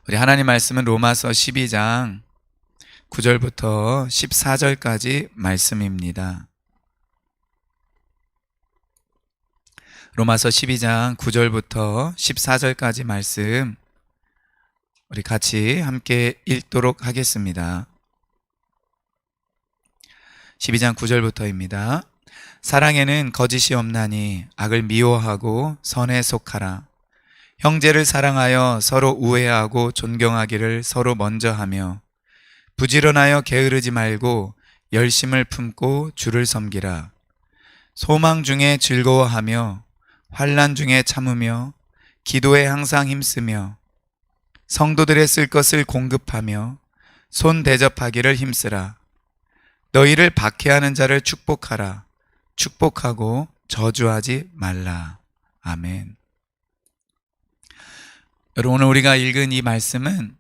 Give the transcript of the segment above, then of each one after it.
우리 하나님 말씀은 로마서 12장 9절부터 14절까지 말씀입니다. 로마서 12장 9절부터 14절까지 말씀 우리 같이 함께 읽도록 하겠습니다. 12장 9절부터입니다. 사랑에는 거짓이 없나니 악을 미워하고 선에 속하라. 형제를 사랑하여 서로 우애하고 존경하기를 서로 먼저 하며 부지런하여 게으르지 말고 열심을 품고 주를 섬기라. 소망 중에 즐거워하며 환난 중에 참으며 기도에 항상 힘쓰며 성도들의 쓸 것을 공급하며 손 대접하기를 힘쓰라. 너희를 박해하는 자를 축복하라. 축복하고 저주하지 말라. 아멘. 여러분, 오늘 우리가 읽은 이 말씀은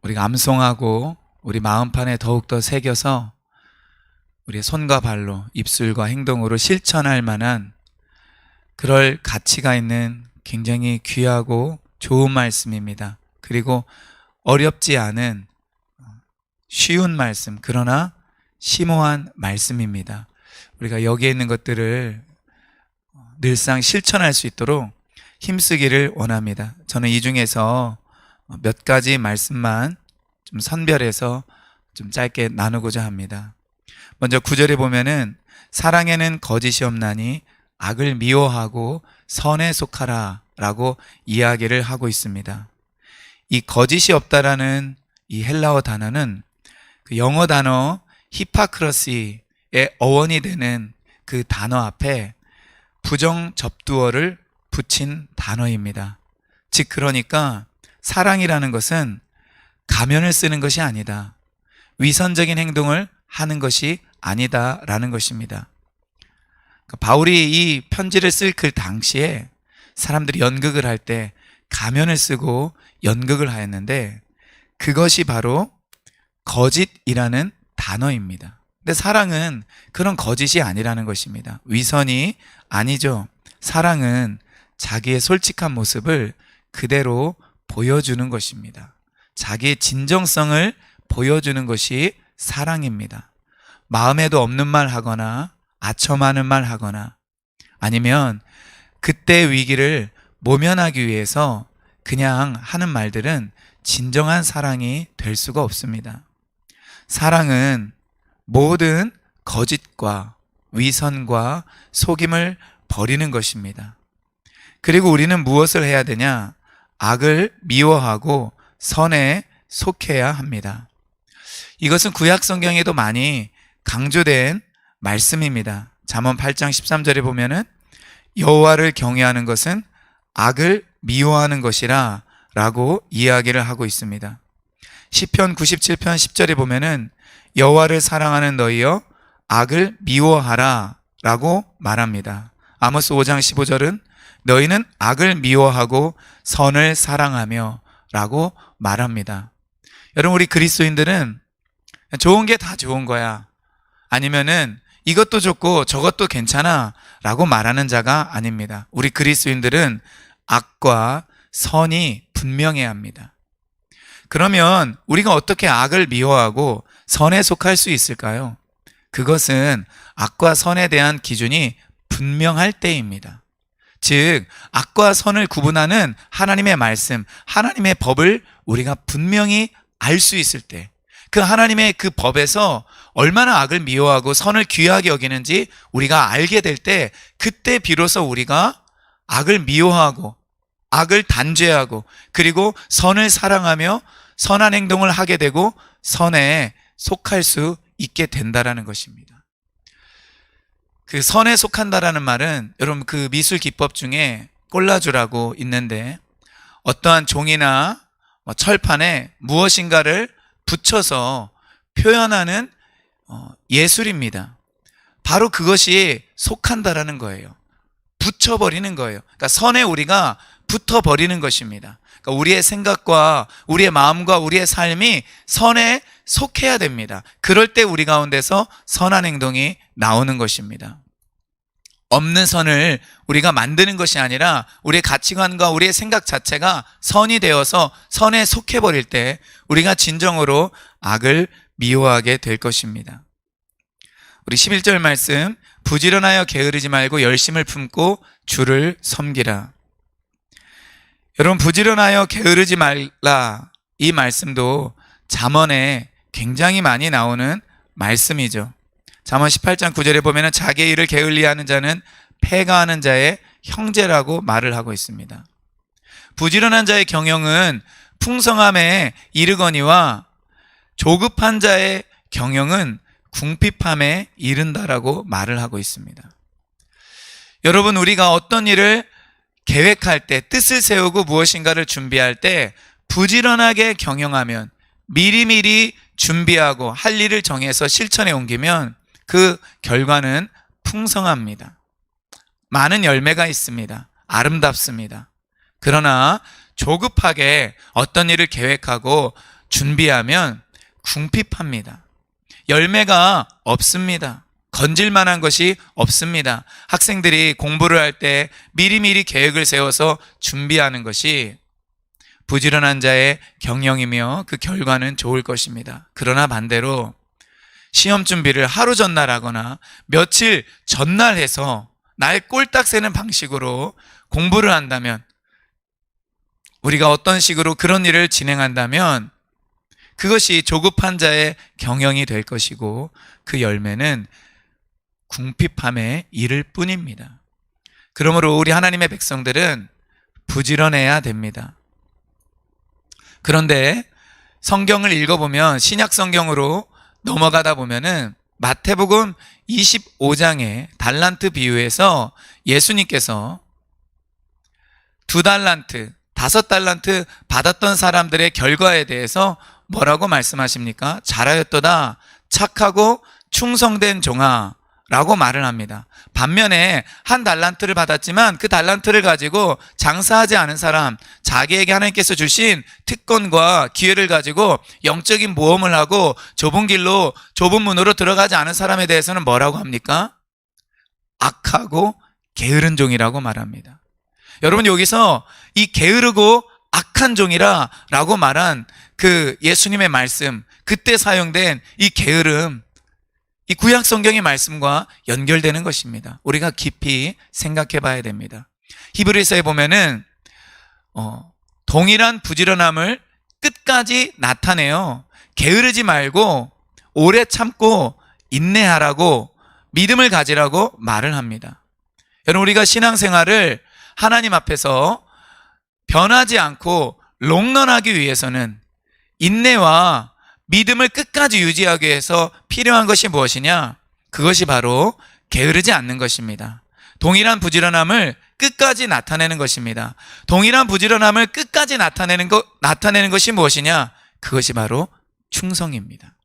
우리가 암송하고 우리 마음판에 더욱더 새겨서 우리의 손과 발로, 입술과 행동으로 실천할 만한 그럴 가치가 있는 굉장히 귀하고 좋은 말씀입니다. 그리고 어렵지 않은 쉬운 말씀, 그러나 심오한 말씀입니다. 우리가 여기에 있는 것들을 늘상 실천할 수 있도록 힘쓰기를 원합니다. 저는 이 중에서 몇 가지 말씀만 좀 선별해서 좀 짧게 나누고자 합니다. 먼저 9절에 보면은 사랑에는 거짓이 없나니 악을 미워하고 선에 속하라 라고 이야기를 하고 있습니다. 이 거짓이 없다라는 이 헬라어 단어는 그 영어 단어 히파크러시의 어원이 되는 그 단어 앞에 부정 접두어를 붙인 단어입니다. 즉 그러니까 사랑이라는 것은 가면을 쓰는 것이 아니다. 위선적인 행동을 하는 것이 아니다라는 것입니다. 바울이 이 편지를 쓸 그 당시에 사람들이 연극을 할 때 가면을 쓰고 연극을 하였는데 그것이 바로 거짓이라는 단어입니다. 근데 사랑은 그런 거짓이 아니라는 것입니다. 위선이 아니죠. 사랑은 자기의 솔직한 모습을 그대로 보여주는 것입니다. 자기의 진정성을 보여주는 것이 사랑입니다. 마음에도 없는 말 하거나 아첨하는 말 하거나 아니면 그때 위기를 모면하기 위해서 그냥 하는 말들은 진정한 사랑이 될 수가 없습니다. 사랑은 모든 거짓과 위선과 속임을 버리는 것입니다. 그리고 우리는 무엇을 해야 되냐? 악을 미워하고 선에 속해야 합니다. 이것은 구약 성경에도 많이 강조된 말씀입니다. 잠언 8장 13절에 보면은 여호와를 경외하는 것은 악을 미워하는 것이라 라고 이야기를 하고 있습니다. 시편 97편 10절에 보면은 여호와를 사랑하는 너희여 악을 미워하라 라고 말합니다. 아모스 5장 15절은 너희는 악을 미워하고 선을 사랑하며 라고 말합니다. 여러분, 우리 그리스도인들은 좋은 게 다 좋은 거야, 아니면은 이것도 좋고 저것도 괜찮아 라고 말하는 자가 아닙니다. 우리 그리스도인들은 악과 선이 분명해야 합니다. 그러면 우리가 어떻게 악을 미워하고 선에 속할 수 있을까요? 그것은 악과 선에 대한 기준이 분명할 때입니다. 즉 악과 선을 구분하는 하나님의 말씀, 하나님의 법을 우리가 분명히 알 수 있을 때, 그 하나님의 그 법에서 얼마나 악을 미워하고 선을 귀하게 여기는지 우리가 알게 될 때, 그때 비로소 우리가 악을 미워하고 악을 단죄하고 그리고 선을 사랑하며 선한 행동을 하게 되고 선에 속할 수 있게 된다라는 것입니다. 그 선에 속한다라는 말은 여러분 그 미술 기법 중에 꼴라주라고 있는데 어떠한 종이나 철판에 무엇인가를 붙여서 표현하는 예술입니다. 바로 그것이 속한다라는 거예요. 붙여버리는 거예요. 그러니까 선에 우리가 붙어버리는 것입니다. 그러니까 우리의 생각과 우리의 마음과 우리의 삶이 선에 속해야 됩니다. 그럴 때 우리 가운데서 선한 행동이 나오는 것입니다. 없는 선을 우리가 만드는 것이 아니라 우리의 가치관과 우리의 생각 자체가 선이 되어서 선에 속해버릴 때 우리가 진정으로 악을 미워하게 될 것입니다. 우리 11절 말씀, 부지런하여 게으르지 말고 열심을 품고 주를 섬기라. 여러분, 부지런하여 게으르지 말라, 이 말씀도 잠언에 굉장히 많이 나오는 말씀이죠. 잠언 18장 9절에 보면 자기의 일을 게을리하는 자는 패가하는 자의 형제라고 말을 하고 있습니다. 부지런한 자의 경영은 풍성함에 이르거니와 조급한 자의 경영은 궁핍함에 이른다라고 말을 하고 있습니다. 여러분, 우리가 어떤 일을 계획할 때, 뜻을 세우고 무엇인가를 준비할 때 부지런하게 경영하면, 미리미리 준비하고 할 일을 정해서 실천에 옮기면 그 결과는 풍성합니다. 많은 열매가 있습니다. 아름답습니다. 그러나 조급하게 어떤 일을 계획하고 준비하면 궁핍합니다. 열매가 없습니다. 건질 만한 것이 없습니다. 학생들이 공부를 할 때 미리미리 계획을 세워서 준비하는 것이 부지런한 자의 경영이며 그 결과는 좋을 것입니다. 그러나 반대로 시험 준비를 하루 전날 하거나 며칠 전날 해서 날 꼴딱 새는 방식으로 공부를 한다면, 우리가 어떤 식으로 그런 일을 진행한다면 그것이 조급한 자의 경영이 될 것이고 그 열매는 궁핍함에 이를 뿐입니다. 그러므로 우리 하나님의 백성들은 부지런해야 됩니다. 그런데 성경을 읽어보면, 신약 성경으로 넘어가다 보면은 마태복음 25장의 달란트 비유에서 예수님께서 2달란트, 5달란트 받았던 사람들의 결과에 대해서 뭐라고 말씀하십니까? 잘하였도다, 착하고 충성된 종아 라고 말을 합니다. 반면에 1달란트를 받았지만 그 달란트를 가지고 장사하지 않은 사람, 자기에게 하나님께서 주신 특권과 기회를 가지고 영적인 모험을 하고 좁은 길로, 좁은 문으로 들어가지 않은 사람에 대해서는 뭐라고 합니까? 악하고 게으른 종이라고 말합니다. 여러분, 여기서 이 게으르고 악한 종이라 라고 말한 그 예수님의 말씀, 그때 사용된 이 게으름, 이 구약 성경의 말씀과 연결되는 것입니다. 우리가 깊이 생각해 봐야 됩니다. 히브리서에 보면은 동일한 부지런함을 끝까지 나타내요. 게으르지 말고 오래 참고 인내하라고, 믿음을 가지라고 말을 합니다. 여러분, 우리가 신앙생활을 하나님 앞에서 변하지 않고 롱런하기 위해서는 인내와 믿음을 끝까지 유지하기 위해서 필요한 것이 무엇이냐? 그것이 바로 게으르지 않는 것입니다. 동일한 부지런함을 끝까지 나타내는 것입니다. 동일한 부지런함을 끝까지 나타내는 것이 무엇이냐? 그것이 바로 충성입니다.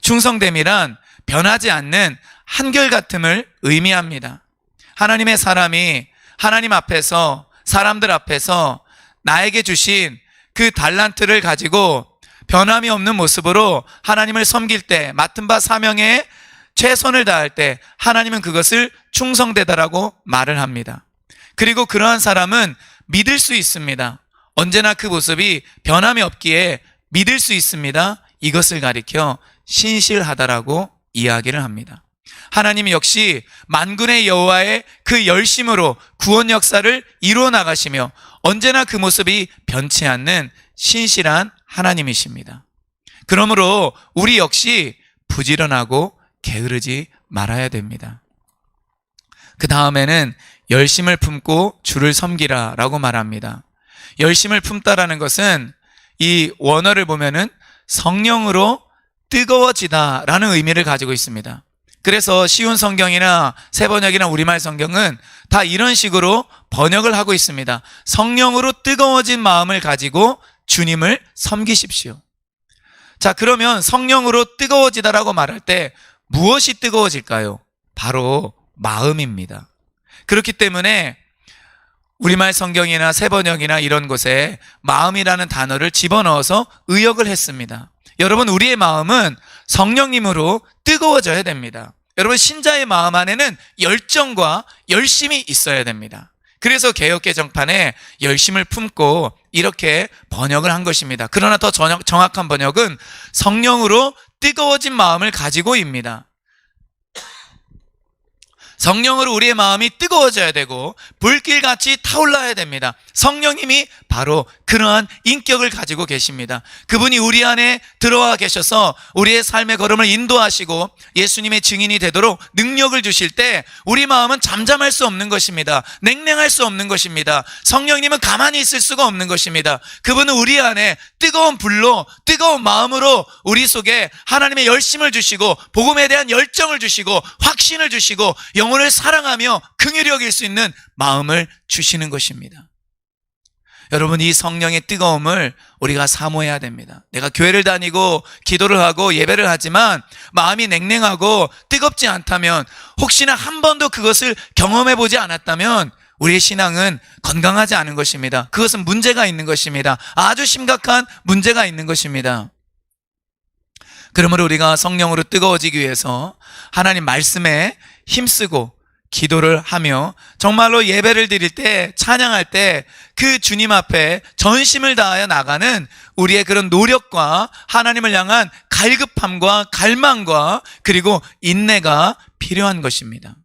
충성됨이란 변하지 않는 한결같음을 의미합니다. 하나님의 사람이 하나님 앞에서, 사람들 앞에서 나에게 주신 그 달란트를 가지고 변함이 없는 모습으로 하나님을 섬길 때, 맡은 바 사명에 최선을 다할 때 하나님은 그것을 충성되다라고 말을 합니다. 그리고 그러한 사람은 믿을 수 있습니다. 언제나 그 모습이 변함이 없기에 믿을 수 있습니다. 이것을 가리켜 신실하다라고 이야기를 합니다. 하나님 역시 만군의 여호와의 그 열심으로 구원 역사를 이루어 나가시며 언제나 그 모습이 변치 않는 신실한 하나님이십니다. 그러므로 우리 역시 부지런하고 게으르지 말아야 됩니다. 그 다음에는 열심을 품고 주를 섬기라 라고 말합니다. 열심을 품다라는 것은 이 원어를 보면은 성령으로 뜨거워지다 라는 의미를 가지고 있습니다. 그래서 쉬운 성경이나 새번역이나 우리말 성경은 다 이런 식으로 번역을 하고 있습니다. 성령으로 뜨거워진 마음을 가지고 주님을 섬기십시오. 자, 그러면 성령으로 뜨거워지다라고 말할 때 무엇이 뜨거워질까요? 바로 마음입니다. 그렇기 때문에 우리말 성경이나 새번역이나 이런 곳에 마음이라는 단어를 집어넣어서 의역을 했습니다. 여러분, 우리의 마음은 성령님으로 뜨거워져야 됩니다. 여러분, 신자의 마음 안에는 열정과 열심이 있어야 됩니다. 그래서 개역개정판에 열심을 품고 이렇게 번역을 한 것입니다. 그러나 더 정확한 번역은 성령으로 뜨거워진 마음을 가지고입니다. 성령으로 우리의 마음이 뜨거워져야 되고 불길같이 타올라야 됩니다. 성령님이 바로 그러한 인격을 가지고 계십니다. 그분이 우리 안에 들어와 계셔서 우리의 삶의 걸음을 인도하시고 예수님의 증인이 되도록 능력을 주실 때 우리 마음은 잠잠할 수 없는 것입니다. 냉랭할 수 없는 것입니다. 성령님은 가만히 있을 수가 없는 것입니다. 그분은 우리 안에 뜨거운 불로, 뜨거운 마음으로 우리 속에 하나님의 열심을 주시고 복음에 대한 열정을 주시고 확신을 주시고 영혼을 사랑하며 긍휼히 여길 수 있는 마음을 주시는 것입니다. 여러분, 이 성령의 뜨거움을 우리가 사모해야 됩니다. 내가 교회를 다니고 기도를 하고 예배를 하지만 마음이 냉랭하고 뜨겁지 않다면, 혹시나 한 번도 그것을 경험해 보지 않았다면 우리의 신앙은 건강하지 않은 것입니다. 그것은 문제가 있는 것입니다. 아주 심각한 문제가 있는 것입니다. 그러므로 우리가 성령으로 뜨거워지기 위해서 하나님 말씀에 힘쓰고 기도를 하며 정말로 예배를 드릴 때, 찬양할 때 그 주님 앞에 전심을 다하여 나가는 우리의 그런 노력과 하나님을 향한 갈급함과 갈망과 그리고 인내가 필요한 것입니다.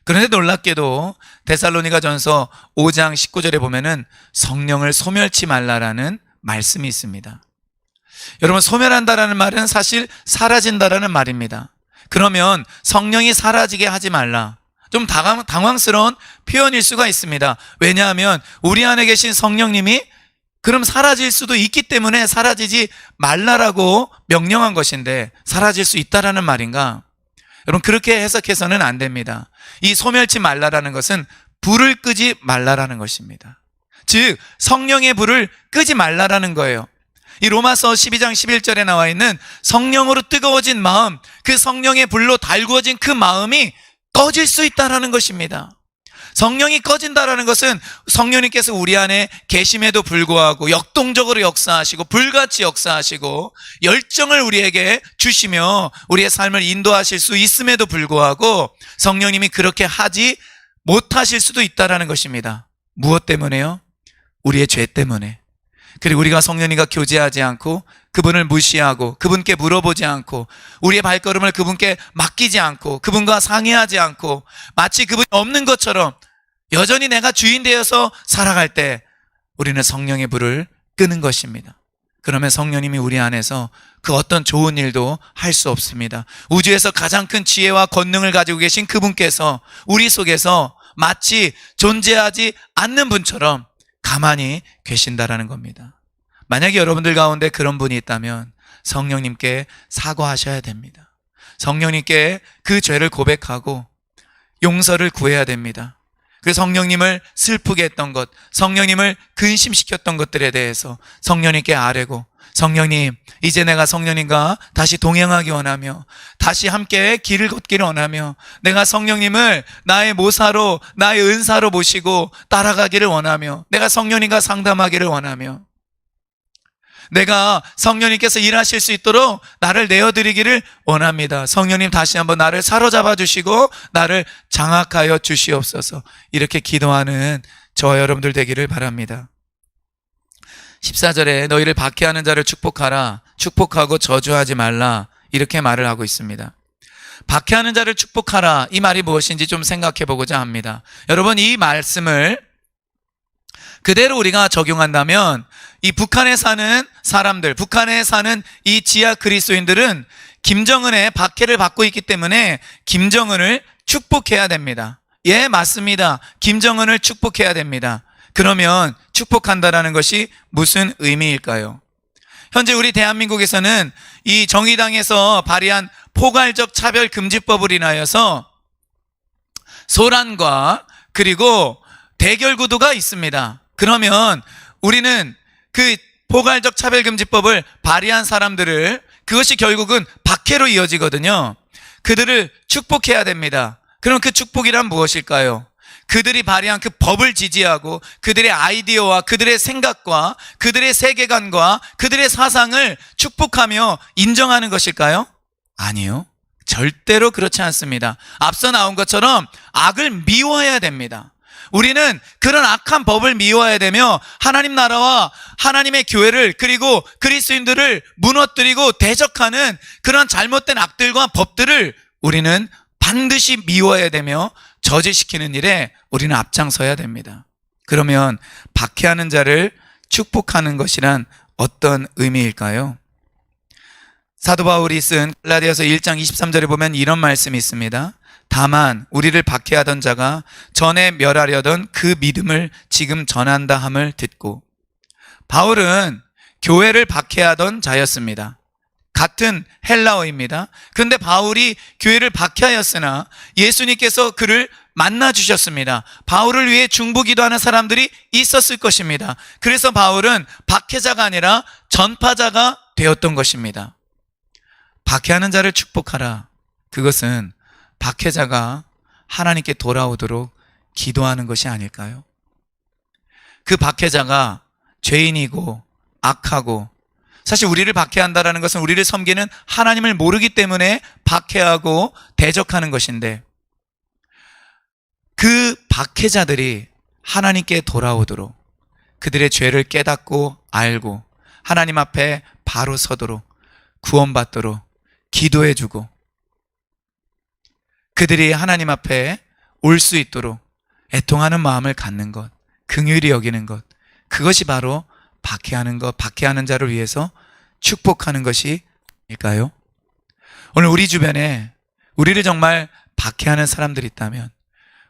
그런데 놀랍게도 데살로니가전서 5장 19절에 보면은 성령을 소멸치 말라라는 말씀이 있습니다. 여러분, 소멸한다라는 말은 사실 사라진다라는 말입니다. 그러면 성령이 사라지게 하지 말라, 좀 당황스러운 표현일 수가 있습니다. 왜냐하면 우리 안에 계신 성령님이 그럼 사라질 수도 있기 때문에 사라지지 말라라고 명령한 것인데 사라질 수 있다라는 말인가? 여러분, 그렇게 해석해서는 안 됩니다. 이 소멸치 말라라는 것은 불을 끄지 말라라는 것입니다. 즉 성령의 불을 끄지 말라라는 거예요. 이 로마서 12장 11절에 나와 있는 성령으로 뜨거워진 마음, 그 성령의 불로 달구어진 그 마음이 꺼질 수 있다라는 것입니다. 성령이 꺼진다라는 것은 성령님께서 우리 안에 계심에도 불구하고 역동적으로 역사하시고 불같이 역사하시고 열정을 우리에게 주시며 우리의 삶을 인도하실 수 있음에도 불구하고 성령님이 그렇게 하지 못하실 수도 있다라는 것입니다. 무엇 때문에요? 우리의 죄 때문에. 그리고 우리가 성령님과 교제하지 않고 그분을 무시하고 그분께 물어보지 않고 우리의 발걸음을 그분께 맡기지 않고 그분과 상의하지 않고 마치 그분이 없는 것처럼 여전히 내가 주인 되어서 살아갈 때 우리는 성령의 불을 끄는 것입니다. 그러면 성령님이 우리 안에서 그 어떤 좋은 일도 할 수 없습니다. 우주에서 가장 큰 지혜와 권능을 가지고 계신 그분께서 우리 속에서 마치 존재하지 않는 분처럼 가만히 계신다라는 겁니다. 만약에 여러분들 가운데 그런 분이 있다면 성령님께 사과하셔야 됩니다. 성령님께 그 죄를 고백하고 용서를 구해야 됩니다. 그 성령님을 슬프게 했던 것, 성령님을 근심시켰던 것들에 대해서 성령님께 아뢰고, 성령님, 이제 내가 성령님과 다시 동행하기 원하며 다시 함께 길을 걷기를 원하며 내가 성령님을 나의 모사로, 나의 은사로 모시고 따라가기를 원하며 내가 성령님과 상담하기를 원하며 내가 성령님께서 일하실 수 있도록 나를 내어드리기를 원합니다. 성령님, 다시 한번 나를 사로잡아 주시고 나를 장악하여 주시옵소서. 이렇게 기도하는 저와 여러분들 되기를 바랍니다. 14절에 너희를 박해하는 자를 축복하라, 축복하고 저주하지 말라, 이렇게 말을 하고 있습니다. 박해하는 자를 축복하라, 이 말이 무엇인지 좀 생각해 보고자 합니다. 여러분, 이 말씀을 그대로 우리가 적용한다면 이 북한에 사는 사람들, 북한에 사는 이 지하 그리스도인들은 김정은의 박해를 받고 있기 때문에 김정은을 축복해야 됩니다. 예, 맞습니다. 김정은을 축복해야 됩니다. 그러면 축복한다라는 것이 무슨 의미일까요? 현재 우리 대한민국에서는 이 정의당에서 발의한 포괄적 차별금지법을 인하여서 소란과 그리고 대결 구도가 있습니다. 그러면 우리는 그 포괄적 차별금지법을 발의한 사람들을, 그것이 결국은 박해로 이어지거든요. 그들을 축복해야 됩니다. 그럼 그 축복이란 무엇일까요? 그들이 발의한 그 법을 지지하고 그들의 아이디어와 그들의 생각과 그들의 세계관과 그들의 사상을 축복하며 인정하는 것일까요? 아니요. 절대로 그렇지 않습니다. 앞서 나온 것처럼 악을 미워해야 됩니다. 우리는 그런 악한 법을 미워해야 되며 하나님 나라와 하나님의 교회를 그리고 그리스도인들을 무너뜨리고 대적하는 그런 잘못된 악들과 법들을 우리는 반드시 미워해야 되며 저지시키는 일에 우리는 앞장서야 됩니다. 그러면 박해하는 자를 축복하는 것이란 어떤 의미일까요? 사도 바울이 쓴 갈라디아서 1장 23절에 보면 이런 말씀이 있습니다. 다만 우리를 박해하던 자가 전에 멸하려던 그 믿음을 지금 전한다 함을 듣고. 바울은 교회를 박해하던 자였습니다. 같은 헬라어입니다. 그런데 바울이 교회를 박해하였으나 예수님께서 그를 만나 주셨습니다. 바울을 위해 중보기도하는 사람들이 있었을 것입니다. 그래서 바울은 박해자가 아니라 전파자가 되었던 것입니다. 박해하는 자를 축복하라. 그것은 박해자가 하나님께 돌아오도록 기도하는 것이 아닐까요? 그 박해자가 죄인이고 악하고, 사실 우리를 박해한다는 것은 우리를 섬기는 하나님을 모르기 때문에 박해하고 대적하는 것인데, 그 박해자들이 하나님께 돌아오도록, 그들의 죄를 깨닫고 알고 하나님 앞에 바로 서도록, 구원받도록 기도해주고 그들이 하나님 앞에 올 수 있도록 애통하는 마음을 갖는 것, 긍휼히 여기는 것, 그것이 바로 박해하는 것, 박해하는 자를 위해서 축복하는 것이 일까요? 오늘 우리 주변에 우리를 정말 박해하는 사람들이 있다면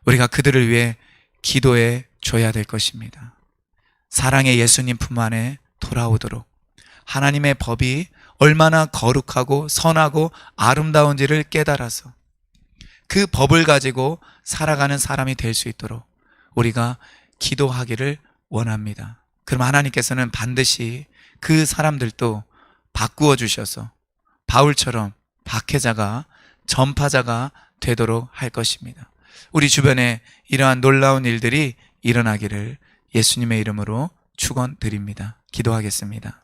우리가 그들을 위해 기도해 줘야 될 것입니다. 사랑의 예수님 품 안에 돌아오도록, 하나님의 법이 얼마나 거룩하고 선하고 아름다운지를 깨달아서 그 법을 가지고 살아가는 사람이 될 수 있도록 우리가 기도하기를 원합니다. 그럼 하나님께서는 반드시 그 사람들도 바꾸어 주셔서 바울처럼 박해자가, 전파자가 되도록 할 것입니다. 우리 주변에 이러한 놀라운 일들이 일어나기를 예수님의 이름으로 축원드립니다. 기도하겠습니다.